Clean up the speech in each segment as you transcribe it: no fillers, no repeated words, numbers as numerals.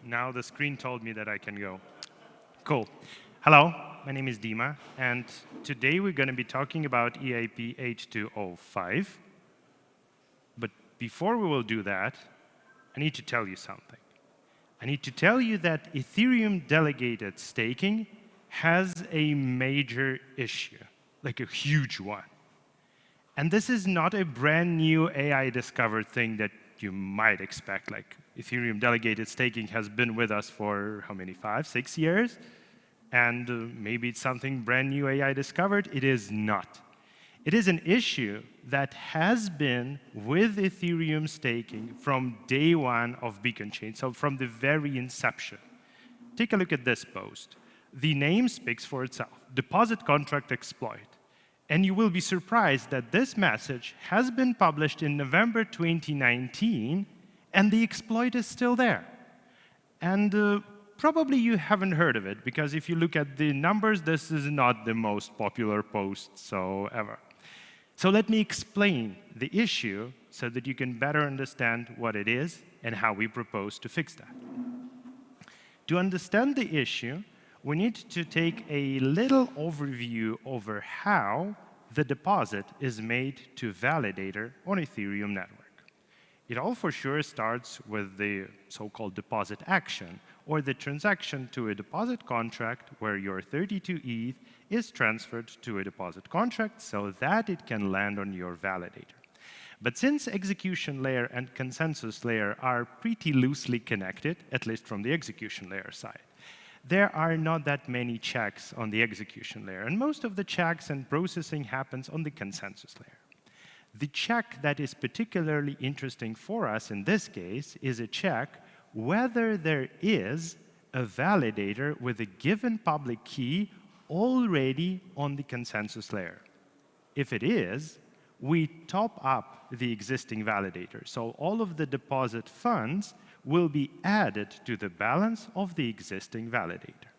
Now the screen told me that I can go. Cool. Hello, my name is Dima, and today we're going to be talking about EIP-8205. But before we will do that, I need to tell you something. I need to tell you that Ethereum delegated staking has a major issue, like a huge one. And this is not a brand new AI-discovered thing that you might expect. Like Ethereum delegated staking has been with us for how many, 5, 6 years? And maybe it's something brand new AI discovered. It is not. It is an issue that has been with Ethereum staking from day one of Beacon Chain, so from the very inception. Take a look at this post. The name speaks for itself, deposit contract exploit. And you will be surprised that this message has been published in November 2019, and the exploit is still there. And probably you haven't heard of it, because if you look at the numbers, this is not the most popular post ever. So let me explain the issue so that you can better understand what it is and how we propose to fix that. To understand the issue, we need to take a little overview over how the deposit is made to validator on Ethereum network. It all for sure starts with the so-called deposit action, or the transaction to a deposit contract where your 32 ETH is transferred to a deposit contract so that it can land on your validator. But since execution layer and consensus layer are pretty loosely connected, at least from the execution layer side, there are not that many checks on the execution layer, and most of the checks and processing happens on the consensus layer. The check that is particularly interesting for us in this case is a check whether there is a validator with a given public key already on the consensus layer. If it is, we top up the existing validator, so all of the deposit funds will be added to the balance of the existing validator.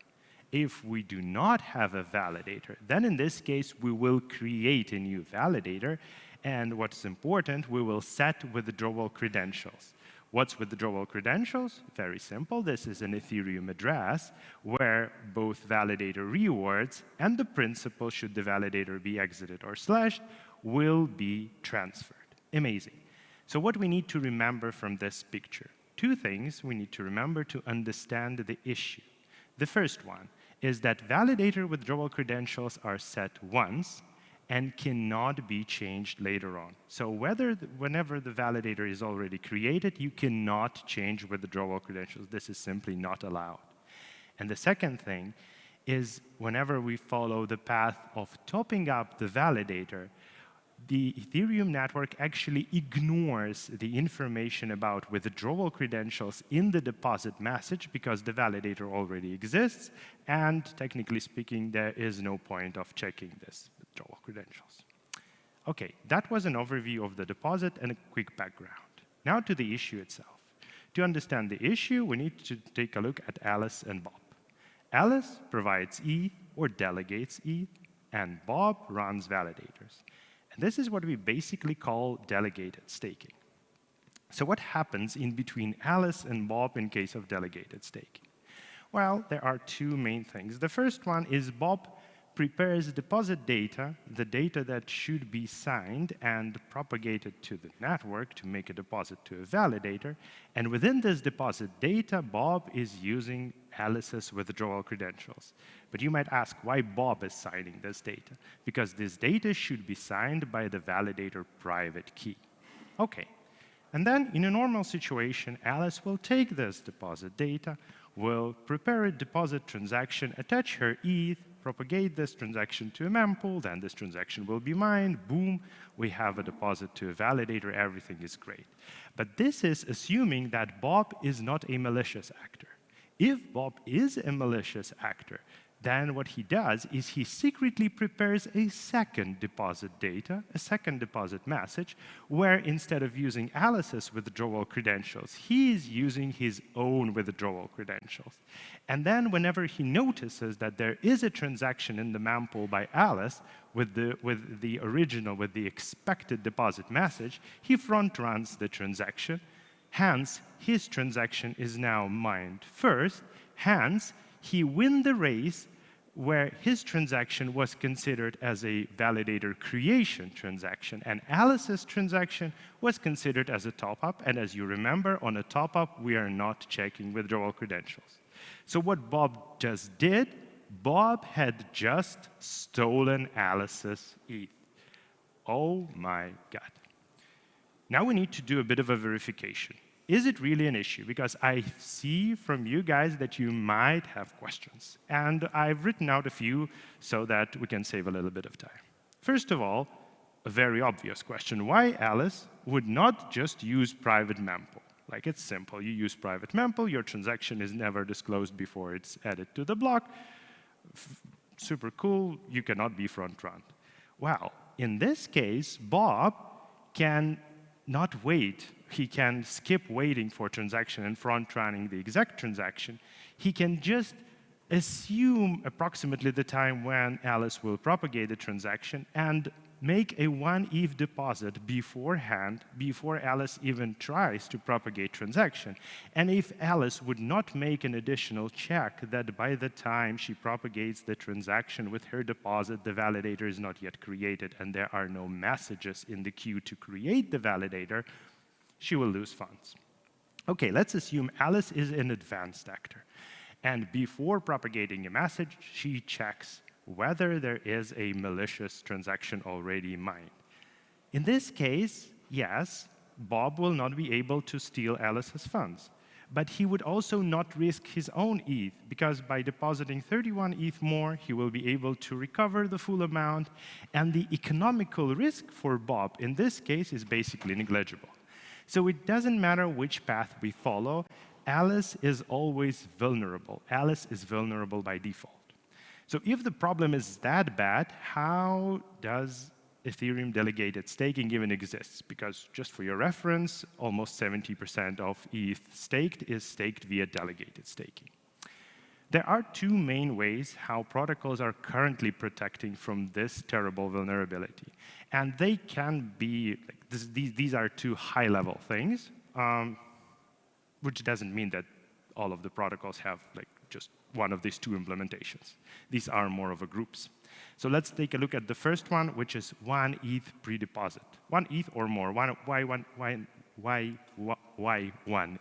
If we do not have a validator, then in this case, we will create a new validator, and what's important, we will set withdrawal credentials. What's withdrawal credentials? Very simple. This is an Ethereum address where both validator rewards and the principal, should the validator be exited or slashed, will be transferred. Amazing. So what we need to remember from this picture? Two things we need to remember to understand the issue. The first one is that validator withdrawal credentials are set once and cannot be changed later on. So whenever the validator is already created, you cannot change withdrawal credentials. This is simply not allowed. And the second thing is whenever we follow the path of topping up the validator, the Ethereum network actually ignores the information about withdrawal credentials in the deposit message because the validator already exists, and technically speaking, there is no point of checking this withdrawal credentials. Okay, that was an overview of the deposit and a quick background. Now to the issue itself. To understand the issue, we need to take a look at Alice and Bob. Alice provides ETH or delegates ETH, and Bob runs validators. This is what we basically call delegated staking. So what happens in between Alice and Bob in case of delegated staking? Well, there are two main things. The first one is Bob prepares deposit data, the data that should be signed and propagated to the network to make a deposit to a validator. And within this deposit data, Bob is using Alice's withdrawal credentials. But you might ask why Bob is signing this data. Because this data should be signed by the validator private key. Okay. And then in a normal situation, Alice will take this deposit data, will prepare a deposit transaction, attach her ETH, propagate this transaction to a mempool, then this transaction will be mined, boom, we have a deposit to a validator, everything is great. But this is assuming that Bob is not a malicious actor. If Bob is a malicious actor, then what he does is he secretly prepares a second deposit data, a second deposit message, where instead of using Alice's withdrawal credentials, he is using his own withdrawal credentials. And then whenever he notices that there is a transaction in the mempool by Alice with the expected deposit message, he front runs the transaction, Hence, his transaction is now mined first. Hence, he wins the race where his transaction was considered as a validator creation transaction, and Alice's transaction was considered as a top-up. And as you remember, on a top-up, we are not checking withdrawal credentials. So what Bob just did, Bob had just stolen Alice's ETH. Oh my God. Now we need to do a bit of a verification. Is it really an issue? Because I see from you guys that you might have questions. And I've written out a few so that we can save a little bit of time. First of all, a very obvious question. Why Alice would not just use private mempool? Like, it's simple. You use private mempool, your transaction is never disclosed before it's added to the block. Super cool, you cannot be front-run. Well, in this case, Bob can not wait. He can skip waiting for transaction and front-running the exact transaction. He can just assume approximately the time when Alice will propagate the transaction and make a 1 ETH deposit beforehand, before Alice even tries to propagate transaction. And if Alice would not make an additional check that by the time she propagates the transaction with her deposit, the validator is not yet created and there are no messages in the queue to create the validator, she will lose funds. Okay, let's assume Alice is an advanced actor. And before propagating a message, she checks whether there is a malicious transaction already mined. In this case, yes, Bob will not be able to steal Alice's funds. But he would also not risk his own ETH, because by depositing 31 ETH more, he will be able to recover the full amount, and the economical risk for Bob in this case is basically negligible. So it doesn't matter which path we follow, Alice is always vulnerable. Alice is vulnerable by default. So if the problem is that bad, how does Ethereum delegated staking even exist? Because just for your reference, almost 70% of ETH staked is staked via delegated staking. There are two main ways how protocols are currently protecting from this terrible vulnerability. And they can be, these are two high-level things, which doesn't mean that all of the protocols have just one of these two implementations. These are more of a groups. So let's take a look at the first one, which is 1 ETH pre-deposit. 1 ETH or more. Why 1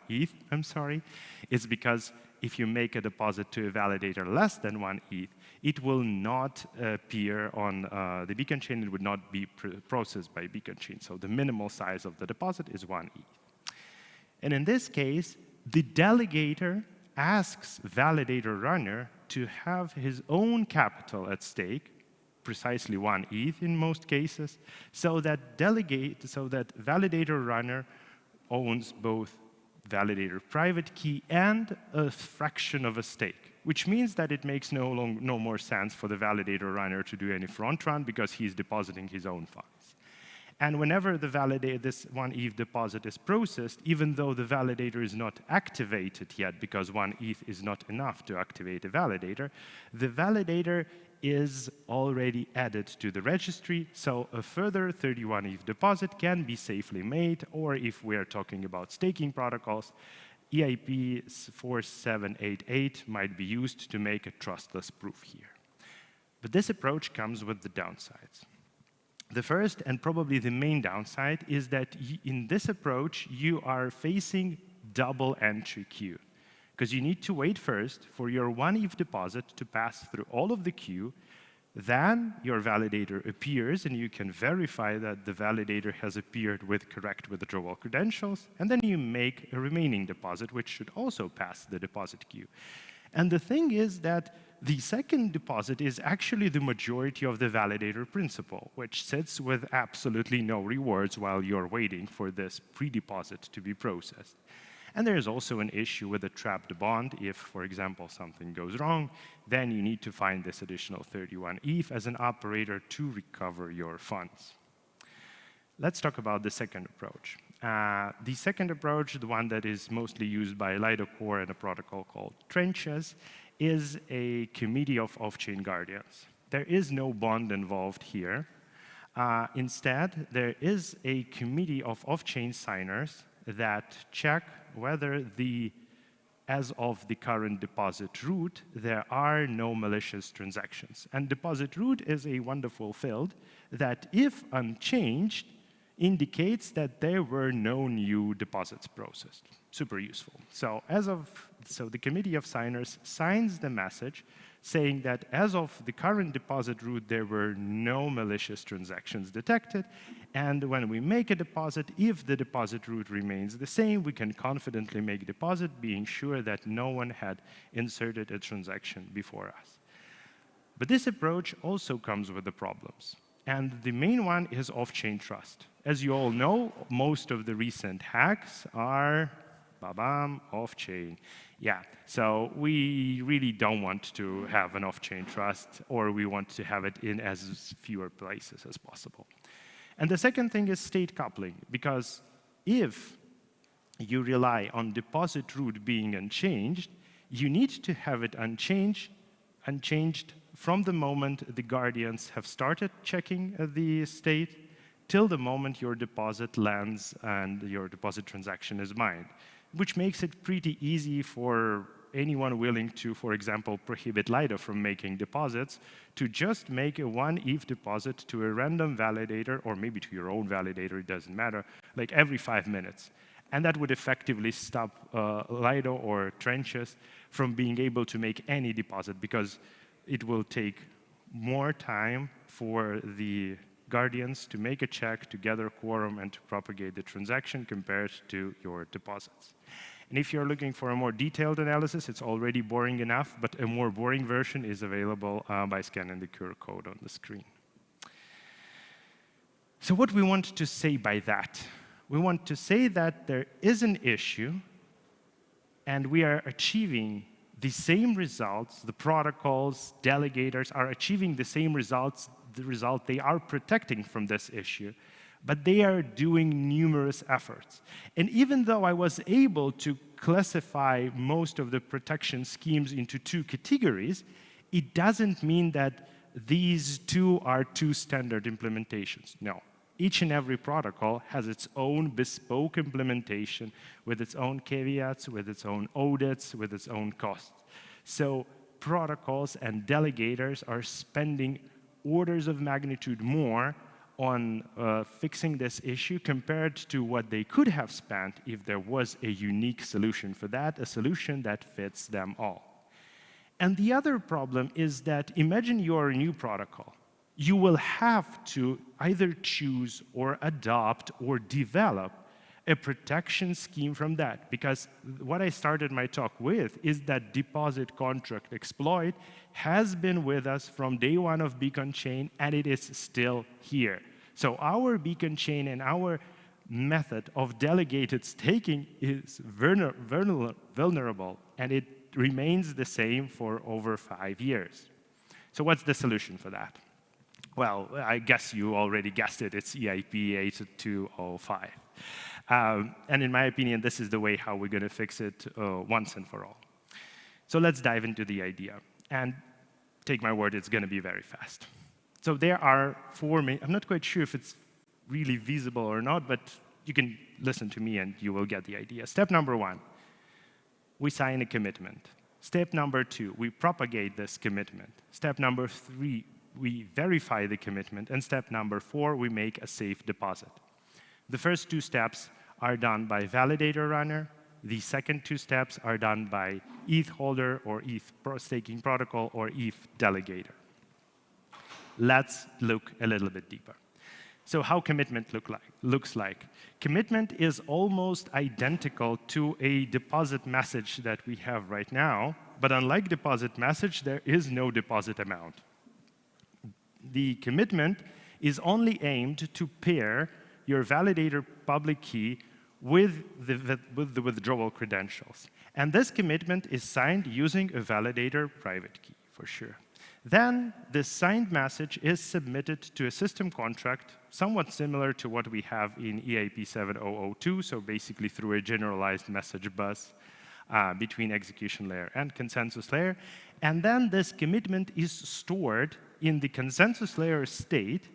ETH? I'm sorry. It's because if you make a deposit to a validator less than 1 ETH, it will not appear on the beacon chain. It would not be processed by beacon chain. So the minimal size of the deposit is 1 ETH. And in this case, the delegator asks validator runner to have his own capital at stake, precisely 1 ETH in most cases, so that validator runner owns both validator private key and a fraction of a stake, which means that it makes no more sense for the validator runner to do any front run because he's depositing his own funds. And whenever this 1 ETH deposit is processed, even though the validator is not activated yet, because 1 ETH is not enough to activate a validator, the validator is already added to the registry, so a further 31 ETH deposit can be safely made, or if we are talking about staking protocols, EIP-8788 might be used to make a trustless proof here. But this approach comes with the downsides. The first, and probably the main downside, is that in this approach, you are facing double entry queue. Because you need to wait first for your 1 ETH deposit to pass through all of the queue, then your validator appears, and you can verify that the validator has appeared with correct withdrawal credentials, and then you make a remaining deposit, which should also pass the deposit queue. And the thing is that the second deposit is actually the majority of the validator principal, which sits with absolutely no rewards while you're waiting for this pre-deposit to be processed. And there is also an issue with a trapped bond. If, for example, something goes wrong, then you need to find this additional 31 ETH as an operator to recover your funds. Let's talk about the second approach. The second approach, the one that is mostly used by Lido Core and a protocol called Trenches, is a committee of off-chain guardians. There is no bond involved here. Instead, there is a committee of off-chain signers that check whether as of the current deposit root, there are no malicious transactions. And deposit root is a wonderful field that, if unchanged, indicates that there were no new deposits processed. Super useful. So the committee of signers signs the message saying that as of the current deposit root, there were no malicious transactions detected. And when we make a deposit, if the deposit root remains the same, we can confidently make deposit, being sure that no one had inserted a transaction before us. But this approach also comes with the problems. And the main one is off-chain trust. As you all know, most of the recent hacks are off-chain. Yeah, so we really don't want to have an off-chain trust, or we want to have it in as fewer places as possible. And the second thing is state coupling, because if you rely on deposit root being unchanged, you need to have it unchanged from the moment the guardians have started checking the state till the moment your deposit lands and your deposit transaction is mined, which makes it pretty easy for anyone willing to, for example, prohibit Lido from making deposits, to just make a one ETH deposit to a random validator, or maybe to your own validator, it doesn't matter, like every 5 minutes. And that would effectively stop Lido or Trenches from being able to make any deposit, because it will take more time for the guardians to make a check, to gather quorum, and to propagate the transaction compared to your deposits. And if you're looking for a more detailed analysis, it's already boring enough, but a more boring version is available by scanning the QR code on the screen. So what we want to say by that? We want to say that there is an issue, and we are achieving the same results. The protocols, delegators are achieving the same results, the result they are protecting from this issue, but they are doing numerous efforts. And even though I was able to classify most of the protection schemes into two categories, it doesn't mean that these two are two standard implementations. No. Each and every protocol has its own bespoke implementation with its own caveats, with its own audits, with its own costs. So protocols and delegators are spending orders of magnitude more on fixing this issue compared to what they could have spent if there was a unique solution for that, a solution that fits them all. And the other problem is that imagine you're a new protocol. You will have to either choose or adopt or develop a protection scheme from that, because what I started my talk with is that deposit contract exploit has been with us from day one of Beacon Chain, and it is still here. So our Beacon Chain and our method of delegated staking is vulnerable, and it remains the same for over 5 years. So what's the solution for that? Well, I guess you already guessed it. It's EIP-8205. And in my opinion, this is the way how we're going to fix it once and for all. So let's dive into the idea. And take my word, it's going to be very fast. So there are 4 main, I'm not quite sure if it's really feasible or not, but you can listen to me and you will get the idea. Step number 1, we sign a commitment. Step number 2, we propagate this commitment. Step number 3, we verify the commitment. And step number 4, we make a safe deposit. The first 2 steps are done by validator runner. The second 2 steps are done by ETH holder or ETH staking protocol or ETH delegator. Let's look a little bit deeper. So how commitment looks like. Commitment is almost identical to a deposit message that we have right now, but unlike deposit message, there is no deposit amount. The commitment is only aimed to pair your validator public key with the withdrawal credentials. And this commitment is signed using a validator private key, for sure. Then this signed message is submitted to a system contract, somewhat similar to what we have in EIP-8002, so basically through a generalized message bus between execution layer and consensus layer. And then this commitment is stored in the consensus layer state,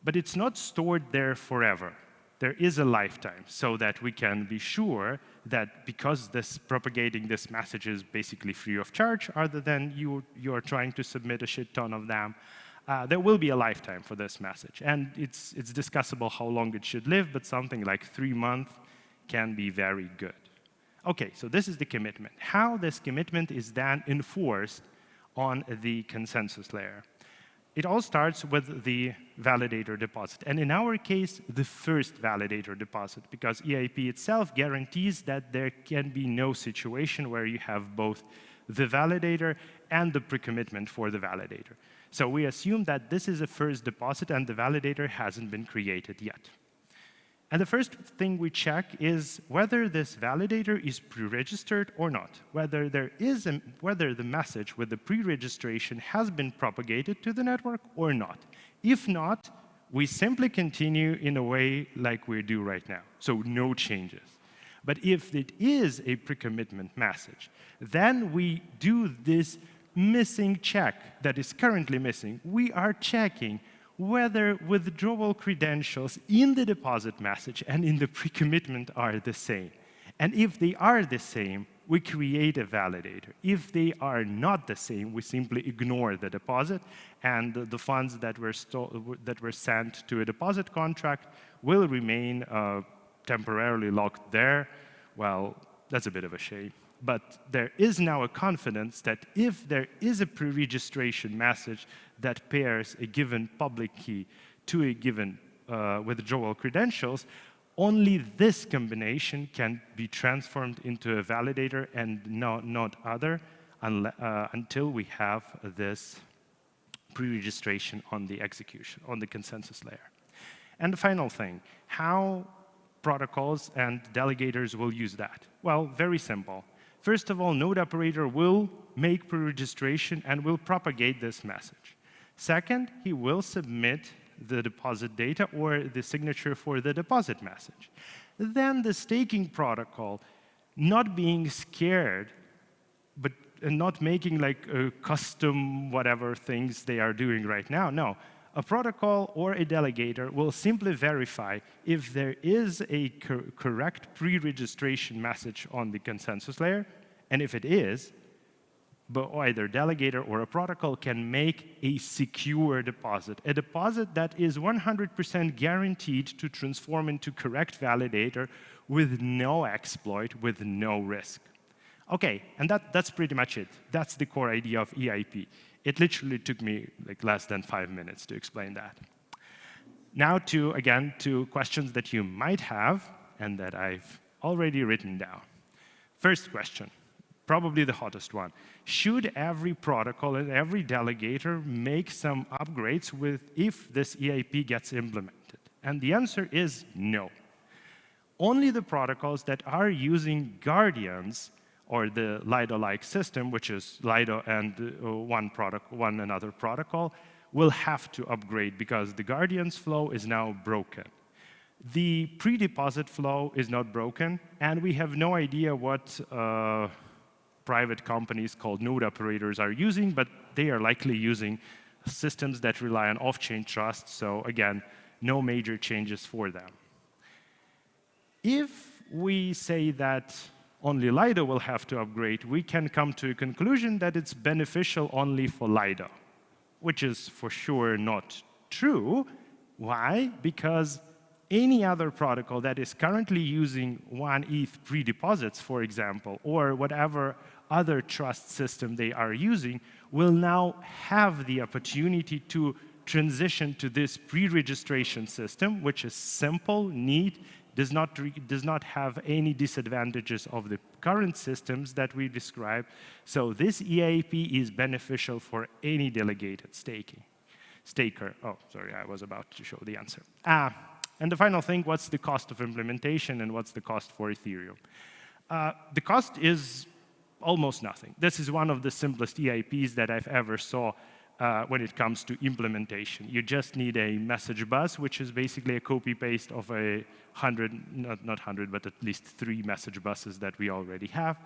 but it's not stored there forever. there is a lifetime, so that we can be sure that because propagating this message is basically free of charge, other than you're trying to submit a shit ton of them, there will be a lifetime for this message. And it's discussable how long it should live, but something like 3 months can be very good. Okay, so this is the commitment. How this commitment is then enforced on the consensus layer. It all starts with the validator deposit. And in our case, the first validator deposit, because EIP itself guarantees that there can be no situation where you have both the validator and the pre-commitment for the validator. So we assume that this is a first deposit and the validator hasn't been created yet. And the first thing we check is whether this validator is pre-registered or not, whether the message with the pre-registration has been propagated to the network or not. If not, we simply continue in a way like we do right now, so no changes. But if it is a pre-commitment message, then we do this missing check that is currently missing. We are checking whether withdrawal credentials in the deposit message and in the pre-commitment are the same. And if they are the same, we create a validator. If they are not the same, we simply ignore the deposit, and the funds that were sent to a deposit contract will remain temporarily locked there. Well, that's a bit of a shame. But there is now a confidence that if there is a pre-registration message that pairs a given public key to a given withdrawal credentials, only this combination can be transformed into a validator and not other until we have this pre-registration on the execution, on the consensus layer. And the final thing, how protocols and delegators will use that? Well, very simple. First of all, node operator will make pre-registration and will propagate this message. Second, he will submit the deposit data or the signature for the deposit message. Then the staking protocol, not being scared, but not making like a custom whatever things they are doing right now. No, a protocol or a delegator will simply verify if there is a correct pre-registration message on the consensus layer, and if it is, but either delegator or a protocol can make a secure deposit, a deposit that is 100% guaranteed to transform into correct validator with no exploit, with no risk. Okay, and that's pretty much it. That's the core idea of EIP. It literally took me like less than 5 minutes to explain that. Now again, to questions that you might have and that I've already written down. First question, probably the hottest one. Should every protocol and every delegator make some upgrades if this EIP gets implemented? And the answer is no. Only the protocols that are using guardians or the Lido-like system, which is Lido and one another protocol, will have to upgrade because the Guardian's flow is now broken. The pre-deposit flow is not broken, and we have no idea what private companies called node operators are using, but they are likely using systems that rely on off-chain trust, so again, no major changes for them. If we say that only Lido will have to upgrade, we can come to a conclusion that it's beneficial only for Lido, which is for sure not true. Why? Because any other protocol that is currently using 1 ETH pre-deposits, for example, or whatever other trust system they are using, will now have the opportunity to transition to this pre-registration system, which is simple, neat, does not have any disadvantages of the current systems that we described. So this EIP is beneficial for any delegated staker. Oh, sorry, I was about to show the answer. And the final thing, what's the cost of implementation and what's the cost for Ethereum? The cost is almost nothing. This is one of the simplest EIPs that I've ever saw when it comes to implementation. You just need a message bus, which is basically a copy-paste of a 100, not 100, but at least 3 message buses that we already have.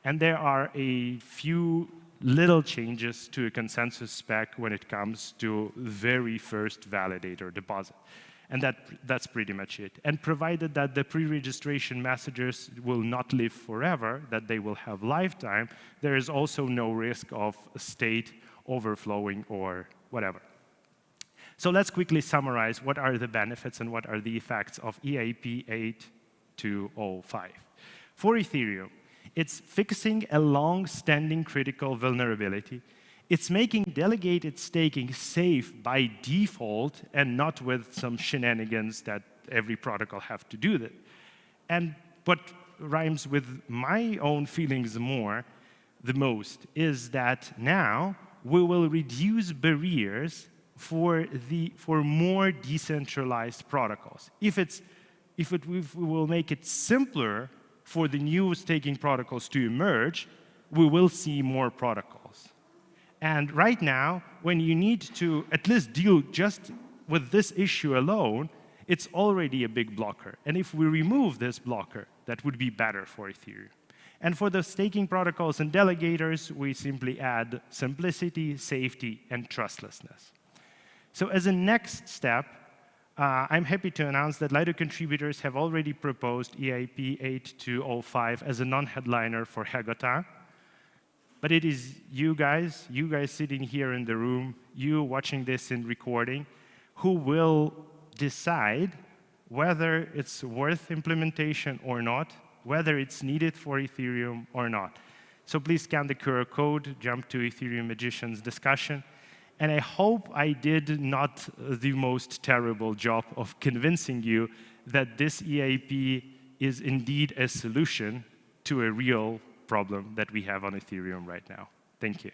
And there are a few little changes to a consensus spec when it comes to very first validator deposit. And that's pretty much it. And provided that the pre-registration messages will not live forever, that they will have lifetime, there is also no risk of state overflowing or whatever. So let's quickly summarize what are the benefits and what are the effects of EIP-8205. For Ethereum, it's fixing a long-standing critical vulnerability. It's making delegated staking safe by default and not with some shenanigans that every protocol have to do that. And what rhymes with my own feelings the most is that now we will reduce barriers for more decentralized protocols. If we will make it simpler for the new staking protocols to emerge, we will see more protocols. And right now, when you need to at least deal just with this issue alone, it's already a big blocker. And if we remove this blocker, that would be better for Ethereum. And for the staking protocols and delegators, we simply add simplicity, safety, and trustlessness. So as a next step, I'm happy to announce that Lido contributors have already proposed EIP-8205 as a non-headliner for Hagota. But it is you guys sitting here in the room, you watching this in recording, who will decide whether it's worth implementation or not, whether it's needed for Ethereum or not. So please scan the QR code, jump to Ethereum Magician's discussion, and I hope I did not the most terrible job of convincing you that this EIP is indeed a solution to a real problem that we have on Ethereum right now. Thank you.